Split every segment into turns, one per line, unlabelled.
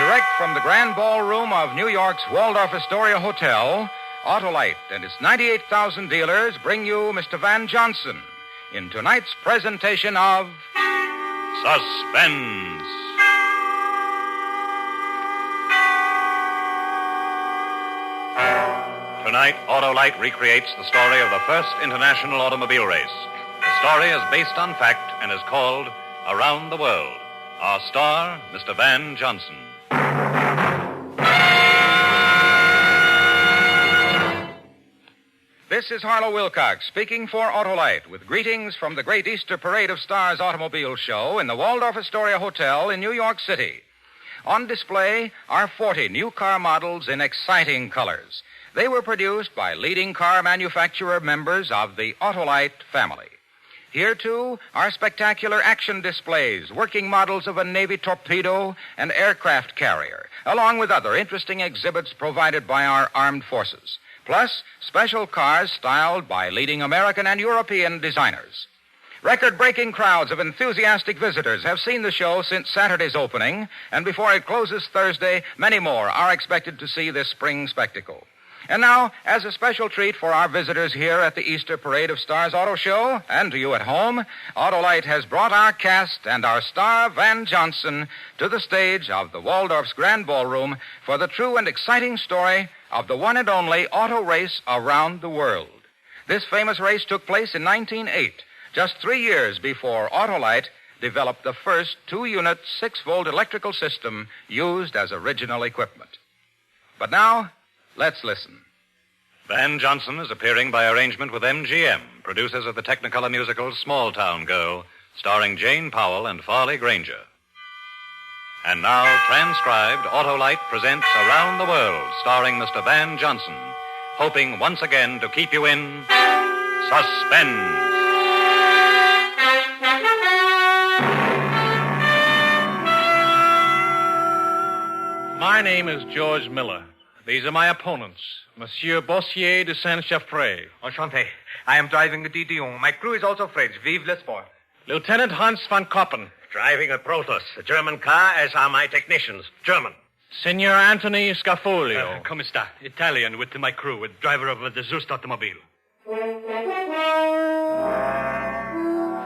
Direct from the grand ballroom of New York's Waldorf Astoria Hotel, Autolite and its 98,000 dealers bring you Mr. Van Johnson in tonight's presentation of
Suspense. Tonight, Autolite recreates the story of the first international automobile race. The story is based on fact and is called Around the World. Our star, Mr. Van Johnson.
This is Harlow Wilcox speaking for Autolite with greetings from the great Easter Parade of Stars automobile show in the Waldorf Astoria Hotel in New York City. On display are 40 new car models in exciting colors. They were produced by leading car manufacturer members of the Autolite family. Here, too, are spectacular action displays, working models of a Navy torpedo and aircraft carrier, along with other interesting exhibits provided by our armed forces. Plus, special cars styled by leading American and European designers. Record-breaking crowds of enthusiastic visitors have seen the show since Saturday's opening, and before it closes Thursday, many more are expected to see this spring spectacle. And now, as a special treat for our visitors here at the Easter Parade of Stars Auto Show, and to you at home, Autolite has brought our cast and our star, Van Johnson, to the stage of the Waldorf's Grand Ballroom for the true and exciting story of the one and only auto race around the world. This famous race took place in 1908, just 3 years before Autolite developed the first 2-unit 6-volt electrical system used as original equipment. But now, let's listen.
Van Johnson is appearing by arrangement with MGM, producers of the Technicolor musical Small Town Girl, starring Jane Powell and Farley Granger. And now, transcribed, Autolite presents Around the World, starring Mr. Van Johnson, hoping once again to keep you in suspense.
My name is George Miller. These are my opponents, Monsieur Bossier de Saint-Chaffrey.
Enchanté. I am driving a Didion. My crew is also French. Vive le sport.
Lieutenant Hans van Koppen.
Driving a Protos, a German car, as are my technicians. German.
Signor Anthony Scafolio.
Come sta? Italian with my crew, with driver of the DeSoto automobile.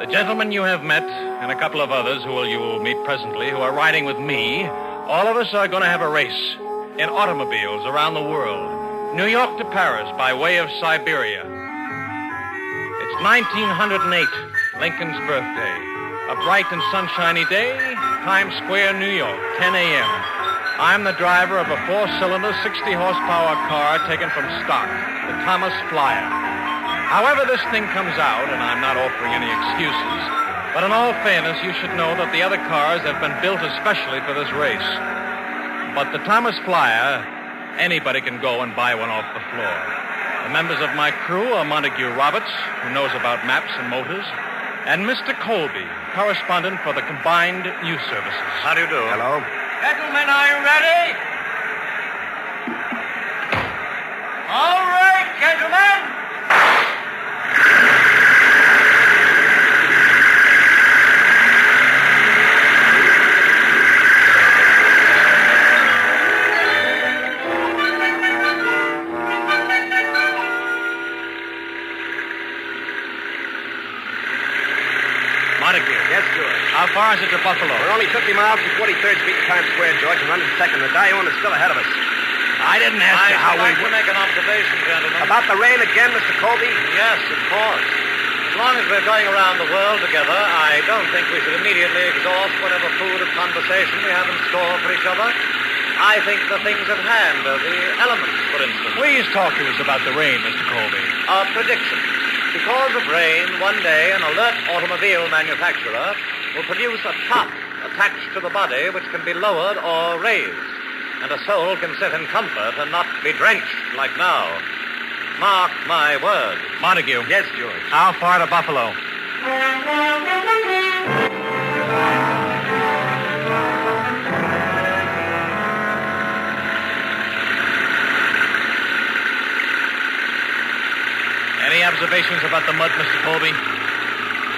The gentlemen you have met, and a couple of others who you will meet presently, who are riding with me, all of us are going to have a race in automobiles around the world. New York to Paris by way of Siberia. It's 1908, Lincoln's birthday. A bright and sunshiny day, Times Square, New York, 10 a.m. I'm the driver of a 4-cylinder, 60-horsepower car taken from stock, the Thomas Flyer. However this thing comes out, and I'm not offering any excuses, but in all fairness, you should know that the other cars have been built especially for this race. But the Thomas Flyer, anybody can go and buy one off the floor. The members of my crew are Montague Roberts, who knows about maps and motors, and Mr. Colby, correspondent for the Combined News Services.
How do you do?
Hello.
Gentlemen, are you ready? All right, gentlemen.
Yes, George.
How far is it to Buffalo?
We're only 50 miles from 43rd Street to Times Square, George, and 102nd. The Dion is still ahead of us.
I didn't ask you how we...
to make an observation, gentlemen.
About the rain again, Mr. Colby?
Yes, of course. As long as we're going around the world together, I don't think we should immediately exhaust whatever food of conversation we have in store for each other. I think the things at hand are the elements, for instance.
Please talk to us about the rain, Mr. Colby.
A prediction. Because of rain, one day an alert automobile manufacturer will produce a top attached to the body which can be lowered or raised. And a soul can sit in comfort and not be drenched like now. Mark my word.
Montague.
Yes, George.
How far to Buffalo? Any observations about the mud, Mr. Colby?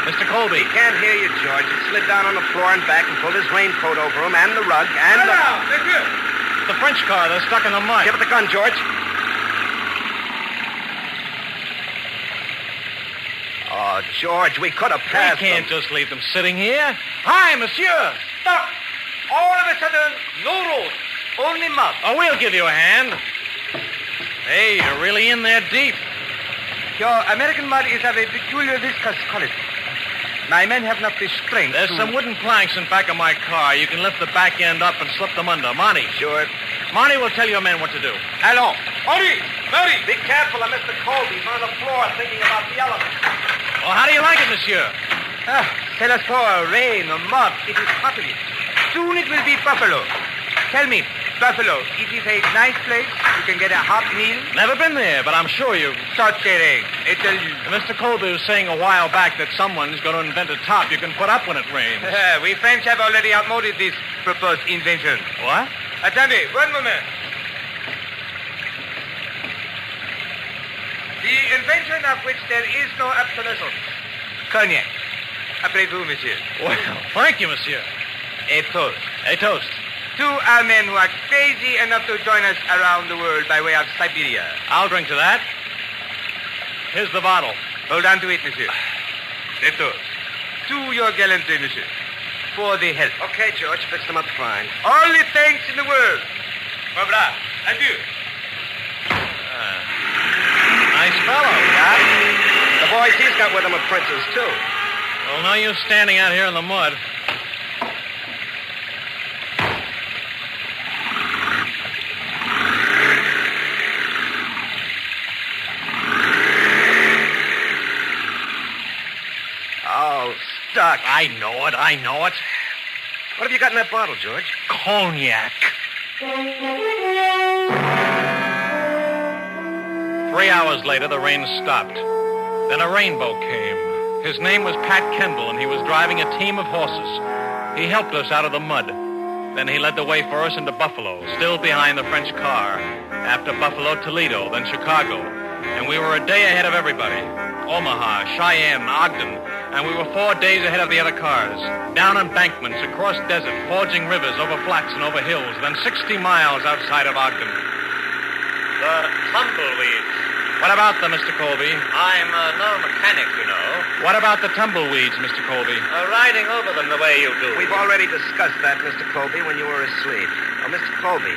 Mr. Colby.
He can't hear you, George. He slid down on the floor and back and pulled his raincoat over him and the rug and the...
The French car, they're stuck in the mud.
Give it the gun, George. Oh, George, we could have passed
We can't
them.
just leave them sitting here. Hi, monsieur.
Stop. All of a sudden, no road. Only mud.
Oh, we'll give you a hand. Hey, you're really in there deep.
Your American mud is of a peculiar viscous quality. My men have not the strength
There's
to...
some wooden planks in back of my car. You can lift the back end up and slip them under. Monty.
Sure.
Monty will tell your men what to do.
Allons. Hurry. Hurry.
Be careful of Mr. Colby. He's on the floor thinking about the elements.
Well, how do you like it, monsieur?
Tell us for rain or mud. It is hotly. Soon it will be Buffalo. Tell me, Buffalo, it is a nice place. You can get a hot meal.
Never been there, but I'm sure you...
Sorcery. I tell you.
Mr. Colby was saying a while back that someone's going to invent a top you can put up when it rains.
We French have already outmoded this proposed invention.
What?
Attendez, one moment. The invention of which there is no obsolescence. Cognac. Après vous, monsieur.
Well, thank you, monsieur.
A toast.
A toast.
To our men who are crazy enough to join us around the world by way of Siberia.
I'll drink to that. Here's the bottle.
Hold on to it, monsieur. A toast. To your gallantry, monsieur. For the health.
Okay, George, fix them up fine.
All the thanks in the world. Au revoir. Adieu.
Nice fellow.
The boys he's got with him are princes, too.
Well, no use standing out here in the mud.
Oh, stuck.
I know it.
What have you got in that bottle, George?
Cognac. 3 hours later, the rain stopped. Then a rainbow came. His name was Pat Kendall, and he was driving a team of horses. He helped us out of the mud. Then he led the way for us into Buffalo, still behind the French car. After Buffalo, Toledo, then Chicago. And we were a day ahead of everybody. Omaha, Cheyenne, Ogden. And we were 4 days ahead of the other cars. Down embankments, across desert, forging rivers, over flats and over hills, then 60 miles outside of Ogden.
The tumbleweeds.
What about them, Mr. Colby?
I'm no mechanic, you know.
What about the tumbleweeds, Mr. Colby?
Riding over them the way you do.
We've already discussed that, Mr. Colby, when you were asleep. Oh, Mr. Colby,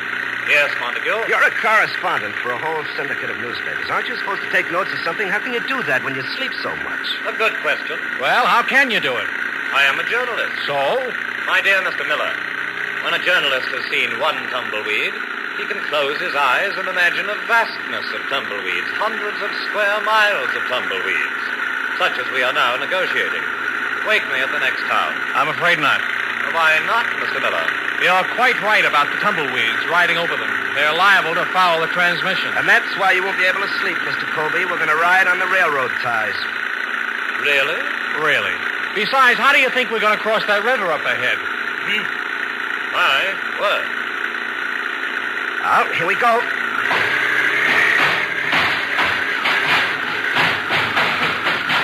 Yes, Montague?
you're a correspondent for a whole syndicate of newspapers. Aren't you supposed to take notes of something? How can you do that when you sleep so much?
A good question.
Well, how can you do it?
I am a journalist.
So?
My dear Mr. Miller, when a journalist has seen one tumbleweed, he can close his eyes and imagine a vastness of tumbleweeds, hundreds of square miles of tumbleweeds, such as we are now negotiating. Wake me at the next town.
I'm afraid not.
Why not, Mr. Miller?
You're quite right about the tumbleweeds riding over them. They're liable to foul the transmission.
And that's why you won't be able to sleep, Mr. Colby. We're going to ride on the railroad ties.
Really?
Really. Besides, how do you think we're going to cross that river up ahead?
My word.
Oh, here we go.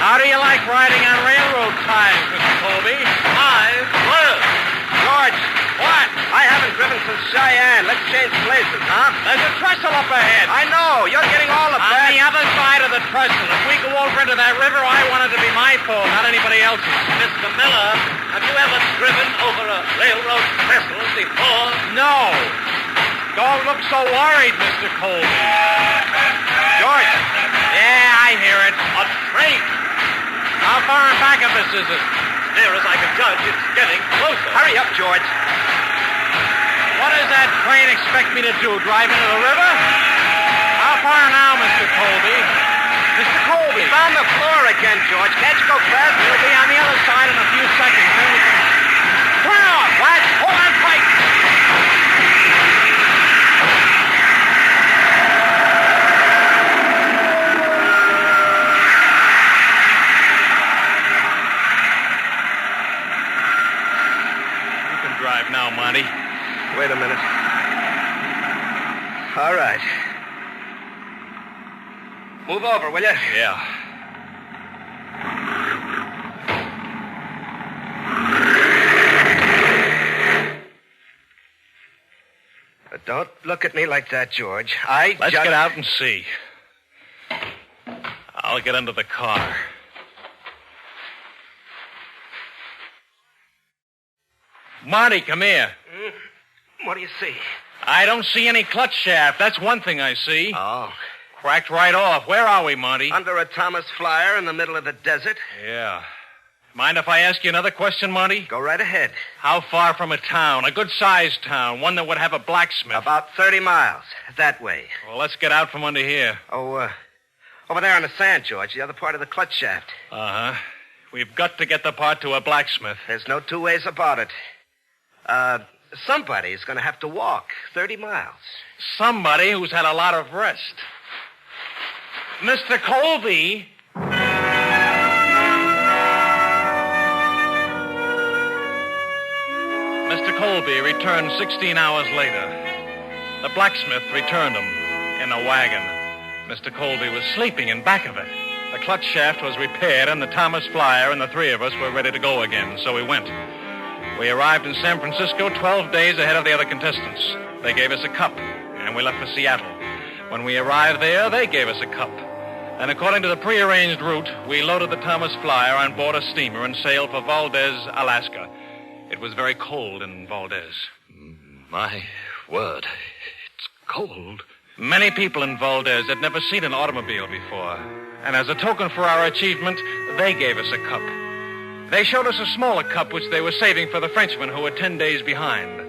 How do you like riding on railroad ties, Mr. Colby?
My word.
George,
What?
I haven't driven since Cheyenne. Let's change places, huh?
There's a trestle up ahead.
I know. You're getting all the
On
best.
the other side of the trestle. If we go over into that river, I want it to be my fault, not anybody else's.
Mr. Miller, have you ever driven over a railroad trestle before?
No. Don't look so worried, Mr. Colby.
George,
Yeah, I hear it.
A train.
How far in back of us is it?
Near as I can judge, it's getting closer.
hurry up, George.
What does that train expect me to do, drive into the river? How far now, Mr. Colby? Mr. Colby.
He's on the floor again, George. Can't you go faster?
We'll be on the other side in a few seconds. Then we can... Turn off! What? Hold on tight! You can drive now, Monty.
Wait a minute. All right. Move over, will you?
Yeah.
Don't look at me like that, George.
Let's get out and see. I'll get into the car. Marty, come here.
What do you see?
I don't see any clutch shaft. That's one thing I see.
Oh.
Cracked right off. Where are we, Marty?
Under a Thomas Flyer in the middle of the desert.
Yeah. Mind if I ask you another question, Marty?
Go right ahead.
How far from a town? A good-sized town. One that would have a blacksmith.
About 30 miles. That way.
Well, let's get out from under here.
Oh, over there on the sand, George. The other part of the clutch shaft.
Uh-huh. We've got to get the part to a blacksmith.
There's no two ways about it. Somebody's going to have to walk 30 miles.
Somebody who's had a lot of rest. Mr. Colby. Mr. Colby returned 16 hours later. The blacksmith returned him in a wagon. Mr. Colby was sleeping in back of it. The clutch shaft was repaired, and the Thomas Flyer and the three of us were ready to go again, so we went. We arrived in San Francisco 12 days ahead of the other contestants. They gave us a cup, and we left for Seattle. When we arrived there, they gave us a cup. And according to the prearranged route, we loaded the Thomas Flyer on board a steamer and sailed for Valdez, Alaska. It was very cold in Valdez.
My word, it's cold.
Many people in Valdez had never seen an automobile before. And as a token for our achievement, they gave us a cup. They showed us a smaller cup which they were saving for the Frenchmen who were 10 days behind.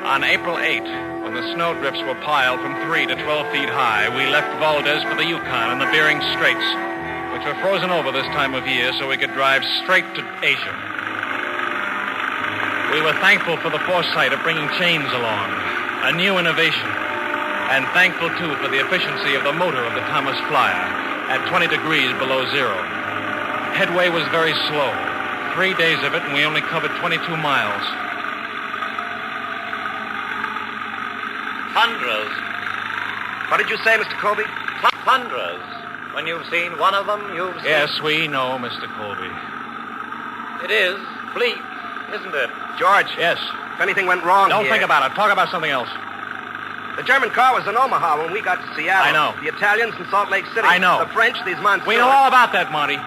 On April 8, when the snowdrifts were piled from 3 to 12 feet high, we left Valdez for the Yukon and the Bering Straights, which were frozen over this time of year so we could drive straight to Asia. We were thankful for the foresight of bringing chains along, a new innovation, and thankful, too, for the efficiency of the motor of the Thomas Flyer at 20 degrees below zero. Headway was very slow. 3 days of it, and we only covered 22 miles.
Tundras.
What did you say, Mr. Colby?
Tundras. When you've seen one of them, you've seen...
Yes, we know, Mr. Colby.
It is bleak, isn't it?
George.
Yes.
If anything went wrong
Don't
here...
think about it. Talk about something else.
The German car was in Omaha when we got to Seattle.
I know.
The Italians in Salt Lake City.
I know.
The French, these monsoons.
We know all about that, Marty.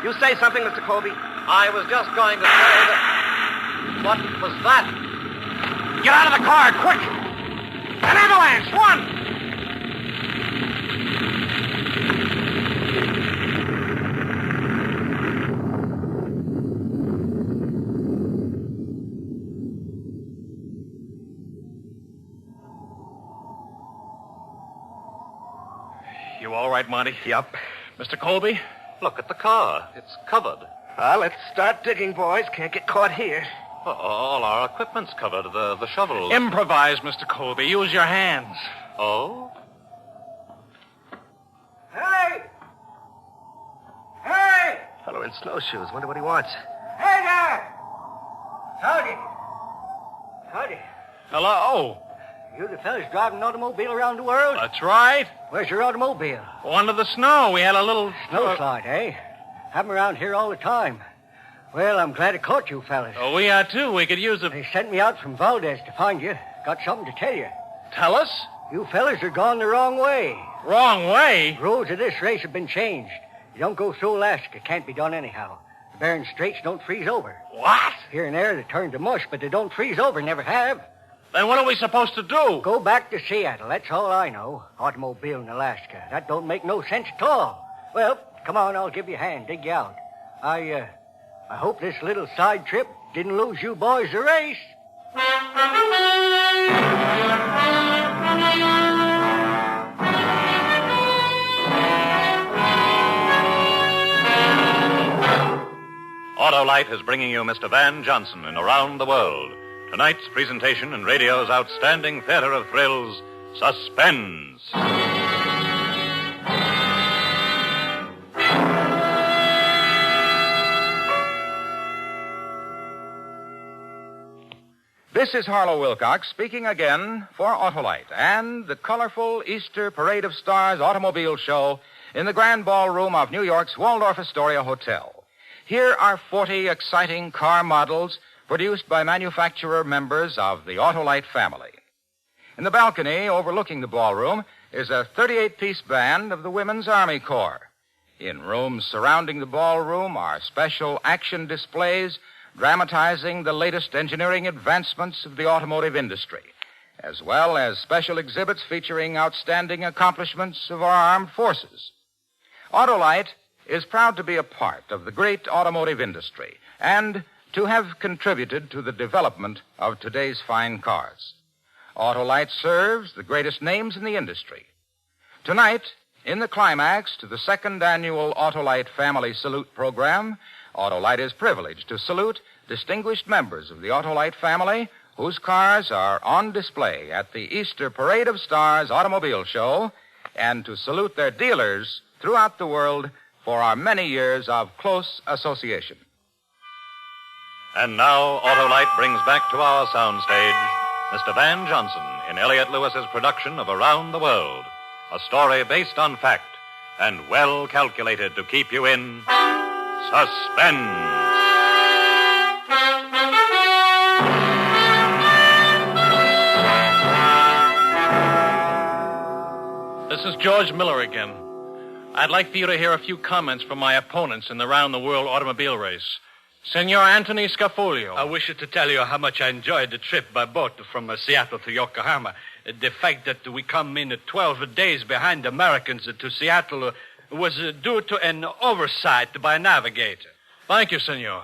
You say something, Mr. Colby?
I was just going to say that... What was that?
Get out of the car, quick! An avalanche! One! You all right, Monty?
Yup.
Mr. Colby?
Look at the car. It's covered.
Let's start digging, boys. Can't get caught here.
All our equipment's covered. The shovels.
Improvise, Mr. Colby. Use your hands.
Oh?
Hey! Hey! Fellow in snowshoes. Wonder what he wants.
Hey there! Howdy. Howdy.
Hello.
You the fellas driving an automobile around the world?
That's right.
Where's your automobile?
Under the snow. We had a little...
Snowslide, eh? Have 'em around here all the time. Well, I'm glad I caught you fellas.
Oh, we are, too. We could use a...
They sent me out from Valdez to find you. Got something to tell you.
Tell us?
You fellas are gone the wrong way.
Wrong way?
The rules of this race have been changed. You don't go through Alaska. Can't be done anyhow. The Bering Straights don't freeze over.
What?
Here and there they turn to mush, but they don't freeze over. Never have.
Then what are we supposed to do?
Go back to Seattle. That's all I know. Automobile in Alaska. That don't make no sense at all. Well, come on, I'll give you a hand. Dig you out. I hope this little side trip didn't lose you boys the race.
Autolite is bringing you Mr. Van Johnson in Around the World. Tonight's presentation in radio's outstanding theater of thrills, Suspense.
This is Harlow Wilcox speaking again for Autolite and the colorful Easter Parade of Stars automobile show in the grand ballroom of New York's Waldorf Astoria Hotel. Here are 40 exciting car models produced by manufacturer members of the Autolite family. In the balcony overlooking the ballroom is a 38-piece band of the Women's Army Corps. In rooms surrounding the ballroom are special action displays dramatizing the latest engineering advancements of the automotive industry, as well as special exhibits featuring outstanding accomplishments of our armed forces. Autolite is proud to be a part of the great automotive industry and to have contributed to the development of today's fine cars. Autolite serves the greatest names in the industry. Tonight, in the climax to the second annual Autolite Family Salute program, Autolite is privileged to salute distinguished members of the Autolite family whose cars are on display at the Easter Parade of Stars Automobile Show, and to salute their dealers throughout the world for our many years of close association.
And now, Autolite brings back to our soundstage Mr. Van Johnson in Elliott Lewis's production of Around the World, a story based on fact and well calculated to keep you in suspense.
This is George Miller again. I'd like for you to hear a few comments from my opponents in the round-the-world automobile race. Senor Anthony Scafolio.
I wish to tell you how much I enjoyed the trip by boat from Seattle to Yokohama. The fact that we come in 12 days behind the Americans to Seattle was due to an oversight by a navigator.
Thank you, senor.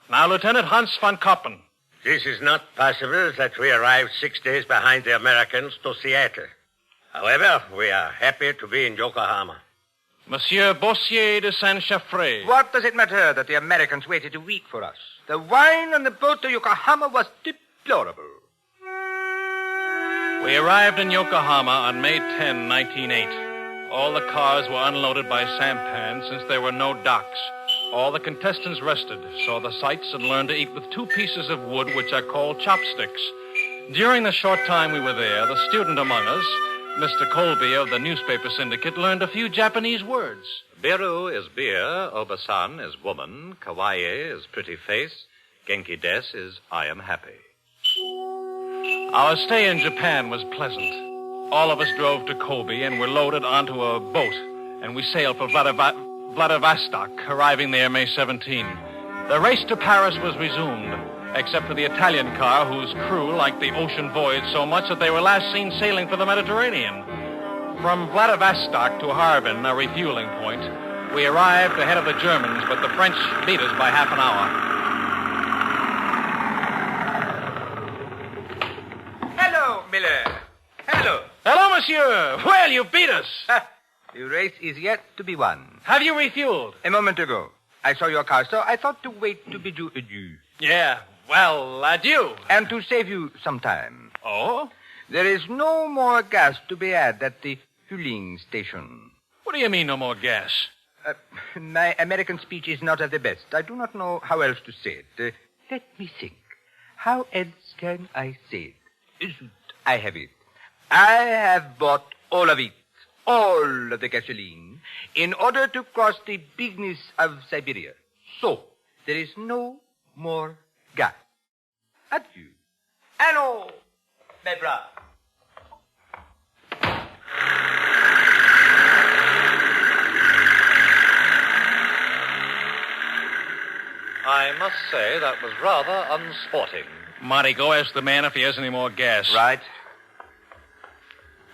Now, Lieutenant Hans von Koppen.
This is not possible that we arrived 6 days behind the Americans to Seattle. However, we are happy to be in Yokohama.
Monsieur Bossier de Saint-Chaffrey.
What does it matter that the Americans waited a week for us? The wine on the boat to Yokohama was deplorable.
We arrived in Yokohama on May 10, 1908. All the cars were unloaded by sampan since there were no docks. All the contestants rested, saw the sights, and learned to eat with 2 pieces of wood which are called chopsticks. During the short time we were there, the student among us, Mr. Colby of the newspaper syndicate, learned a few Japanese words.
Biru is beer, Obasan is woman, kawaii is pretty face, genki des is I am happy.
Our stay in Japan was pleasant. All of us drove to Kobe and were loaded onto a boat, and we sailed for Vladivostok, arriving there May 17. The race to Paris was resumed, except for the Italian car, whose crew liked the ocean voyage so much that they were last seen sailing for the Mediterranean. From Vladivostok to Harbin, a refueling point, we arrived ahead of the Germans, but the French beat us by half an hour.
Hello, Miller. Hello.
Hello, monsieur. Well, you beat us.
The race is yet to be won.
Have you refueled?
A moment ago. I saw your car, so I thought to wait to bid you adieu.
Yeah. Well, adieu.
And to save you some time.
Oh?
There is no more gas to be had at the fueling station.
What do you mean, no more gas?
My American speech is not of the best. I do not know how else to say it. Let me think. How else can I say it? I have it. I have bought all of it, all of the gasoline, in order to cross the bigness of Siberia. So, there is no more gas. Adieu. Hello, my brother.
I must say that was rather unsporting.
Monty, go ask the man if he has any more gas.
Right.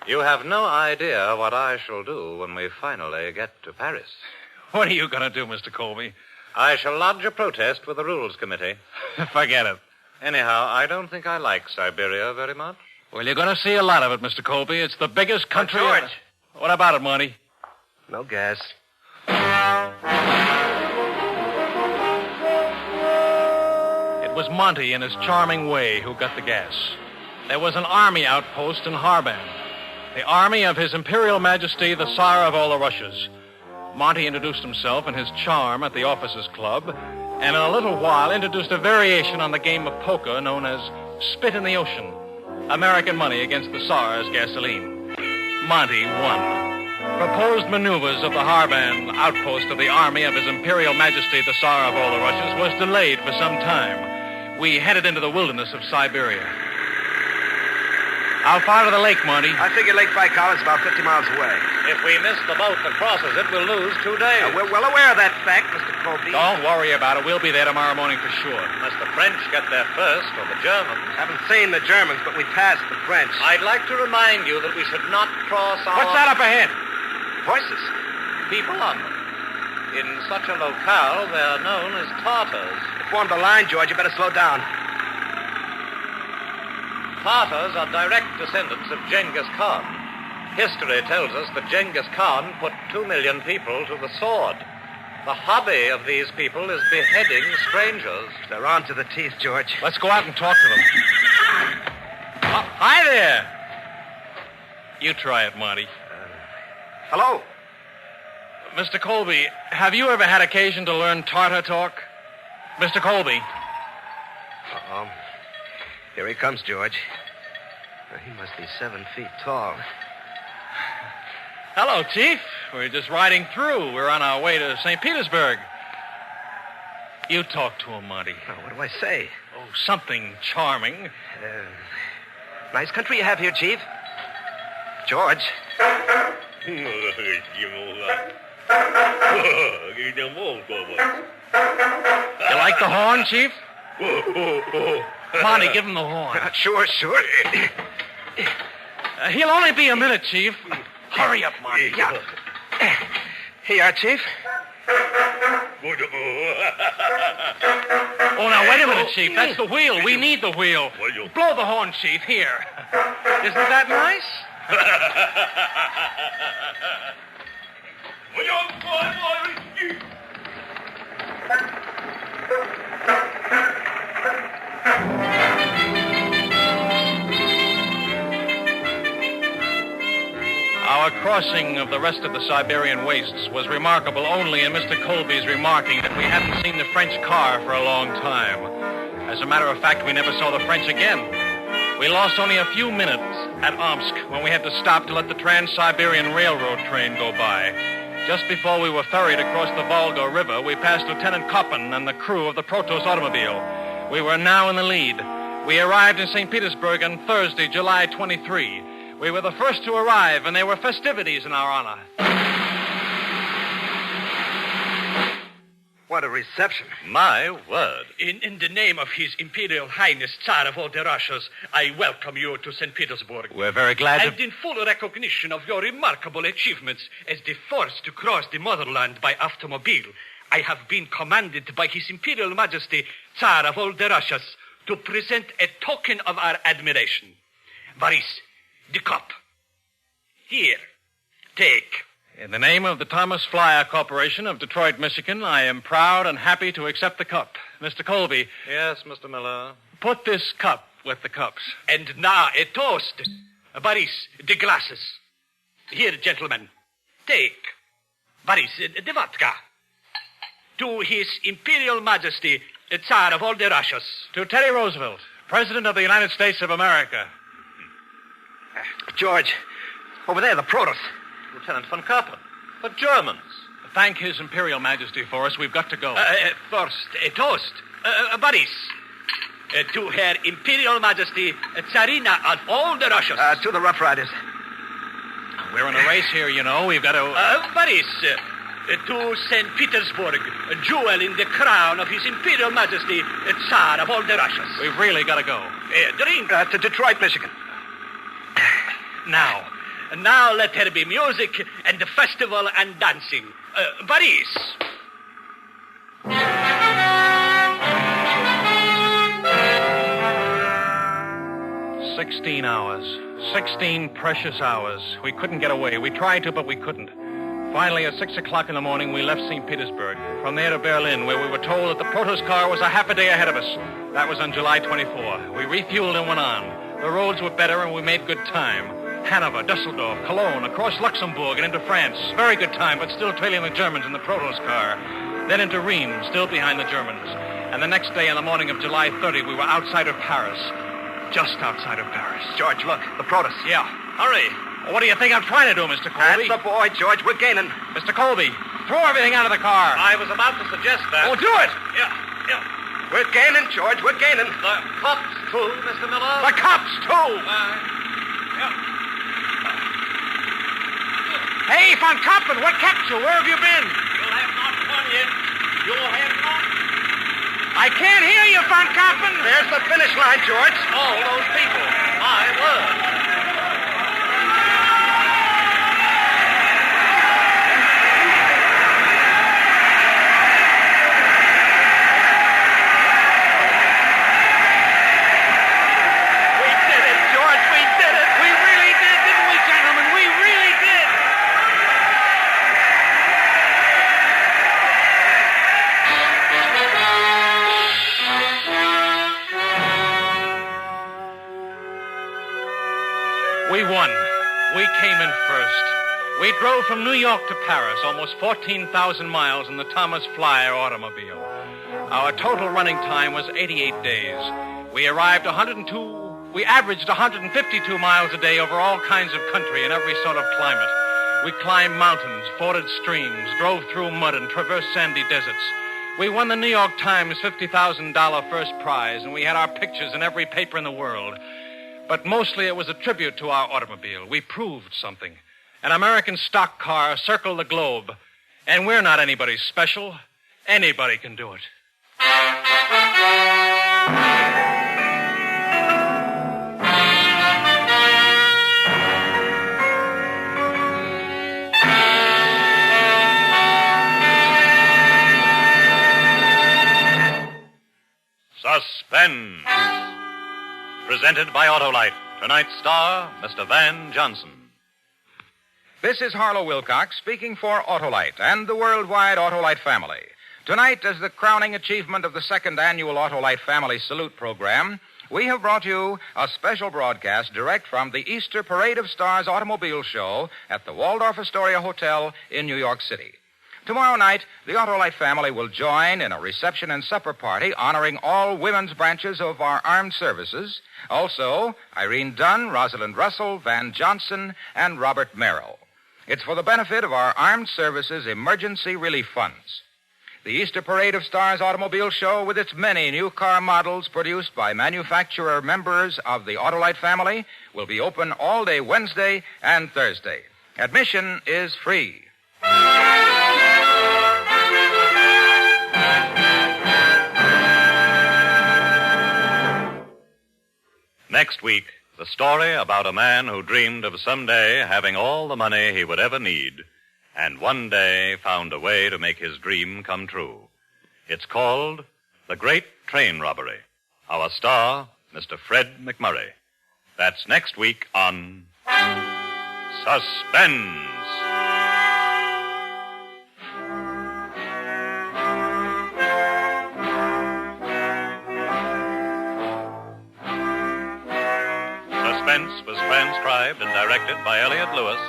You have no idea what I shall do when we finally get to Paris.
What are you going to do, Mr. Colby?
I shall lodge a protest with the Rules Committee.
Forget it.
Anyhow, I don't think I like Siberia very much.
Well, you're going to see a lot of it, Mr. Colby. It's the biggest country...
George.
What about it, Monty?
No gas.
It was Monty, in his charming way, who got the gas. There was an army outpost in Harbin. The army of His Imperial Majesty, the Tsar of all the Russias. Monty introduced himself and his charm at the officers' club, and in a little while introduced a variation on the game of poker known as Spit in the Ocean. American money against the Tsar's gasoline. Monty won. Proposed maneuvers of the Harbin outpost of the army of His Imperial Majesty, the Tsar of all the Russias, was delayed for some time. We headed into the wilderness of Siberia. How far to the lake, Marty?
I figure Lake Baikal is about 50 miles away.
If we miss the boat that crosses it, we'll lose 2 days.
We're well aware of that fact, Mr. Colby.
Don't worry about it. We'll be there tomorrow morning for sure.
Unless the French get there first, or the Germans.
Haven't seen the Germans, but we passed the French.
I'd like to remind you that we should not cross our...
What's that up ahead?
Horses.
People on them. In such a locale, they're known as Tartars.
Formed a line, George. You better slow down.
Tartars are direct descendants of Genghis Khan. History tells us that Genghis Khan put 2 million people to the sword. The hobby of these people is beheading strangers.
They're armed to the teeth, George.
Let's go out and talk to them. Oh, hi there. You try it, Marty.
Hello?
Mr. Colby, have you ever had occasion to learn Tartar talk? Mr. Colby.
Uh-oh. Here he comes, George. He must be 7 feet tall.
Hello, Chief. We're just riding through. We're on our way to St. Petersburg. You talk to him, Marty.
Oh, what do I say?
Oh, something charming.
Nice country you have here, Chief. George.
You like the horn, Chief? Marty, give him the horn.
Sure.
He'll only be a minute, Chief. Hurry up, Marty.
Yeah. Here you are, Chief.
Oh, now, wait a minute, Chief. That's the wheel. We need the wheel. Blow the horn, Chief. Here. Isn't that nice? Our crossing of the rest of the Siberian wastes was remarkable only in Mr. Colby's remarking that we hadn't seen the French car for a long time. As a matter of fact, we never saw the French again. We lost only a few minutes at Omsk when we had to stop to let the Trans-Siberian Railroad train go by. Just before we were ferried across the Volga River, we passed Lieutenant Koppen and the crew of the Protos automobile. We were now in the lead. We arrived in St. Petersburg on Thursday, July 23. We were the first to arrive, and there were festivities in our honor.
What a reception.
My word.
In the name of His Imperial Highness, Tsar of all the Russias, I welcome you to St. Petersburg.
We're very glad
And in full recognition of your remarkable achievements as the first to cross the motherland by automobile, I have been commanded by His Imperial Majesty, Tsar of all the Russias, to present a token of our admiration. Boris, the cup. Here, take.
In the name of the Thomas Flyer Corporation of Detroit, Michigan, I am proud and happy to accept the cup. Mr. Colby.
Yes, Mr. Miller.
Put this cup with the cups.
And now a toast. Boris, the glasses. Here, gentlemen, take. Boris, the vodka. To His Imperial Majesty, the Tsar of all the Russias.
To Teddy Roosevelt, President of the United States of America.
George, over there, the Protos.
Lieutenant von Koppen. The Germans.
Thank His Imperial Majesty for us. We've got to go.
First, a toast. Boris, to Her Imperial Majesty, Tsarina of all the Russias.
To the Rough Riders.
We're in a race here, you know. We've got to...
Boris, to St. Petersburg, a jewel in the crown of His Imperial Majesty, Tsar of all the Russias.
We've really got to go.
Drink.
To Detroit, Michigan.
Now let there be music and festival and dancing. Boris.
16 hours. 16 precious hours. We couldn't get away. We tried to, but we couldn't. Finally, at 6 o'clock in the morning, we left St. Petersburg. From there to Berlin, where we were told that the Protos car was a half a day ahead of us. That was on July 24. We refueled and went on. The roads were better, and we made good time. Hanover, Dusseldorf, Cologne, across Luxembourg and into France. Very good time, but still trailing the Germans in the Protos car. Then into Rheims, still behind the Germans. And the next day, on the morning of July 30, we were outside of Paris. Just outside of Paris.
George, look, the Protos.
Yeah. Hurry. What do you think I'm trying to do, Mr. Colby?
That's the boy, George. We're gaining.
Mr. Colby, throw everything out of the car.
I was about to suggest that.
Oh, do it.
Yeah.
We're gaining, George. We're gaining.
The cops, too, Mr. Miller.
The cops, too! Hey, Von Kappen, what kept you? Where have you been?
You have not won yet. You have not.
I can't hear you, Von Kappen.
There's the finish line, George.
All those people. My word.
We did it, George. We did it. We really did, didn't we, gentlemen? We really did. We won. We came in first. We drove from New York to Paris, almost 14,000 miles in the Thomas Flyer automobile. Our total running time was 88 days. We averaged 152 miles a day over all kinds of country and every sort of climate. We climbed mountains, forded streams, drove through mud, and traversed sandy deserts. We won the New York Times $50,000 first prize, and we had our pictures in every paper in the world. But mostly it was a tribute to our automobile. We proved something. An American stock car circled the globe. And we're not anybody special. Anybody can do it.
Suspense. Presented by Autolite. Tonight's star, Mr. Van Johnson.
This is Harlow Wilcox speaking for Autolite and the worldwide Autolite family. Tonight, as the crowning achievement of the second annual Autolite Family Salute Program, we have brought you a special broadcast direct from the Easter Parade of Stars automobile show at the Waldorf Astoria Hotel in New York City. Tomorrow night, the Autolite family will join in a reception and supper party honoring all women's branches of our armed services. Also, Irene Dunn, Rosalind Russell, Van Johnson, and Robert Merrill. It's for the benefit of our armed services emergency relief funds. The Easter Parade of Stars automobile show, with its many new car models produced by manufacturer members of the Autolite family, will be open all day Wednesday and Thursday. Admission is free.
Next week, the story about a man who dreamed of someday having all the money he would ever need, and one day found a way to make his dream come true. It's called The Great Train Robbery. Our star, Mr. Fred McMurray. That's next week on Suspense. Suspense was transcribed and directed by Elliott Lewis,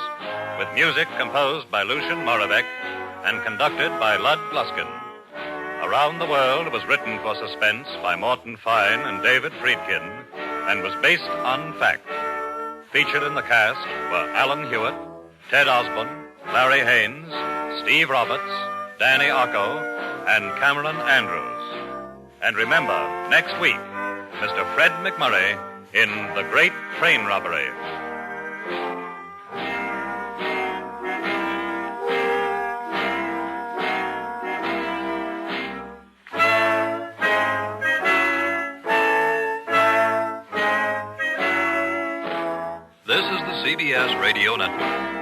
with music composed by Lucian Moravec and conducted by Lud Gluskin. Around the World was written for Suspense by Morton Fine and David Friedkin and was based on fact. Featured in the cast were Alan Hewitt, Ted Osborne, Larry Haynes, Steve Roberts, Danny Ocko, and Cameron Andrews. And remember, next week, Mr. Fred McMurray in The Great Train Robbery.
This is the CBS Radio Network.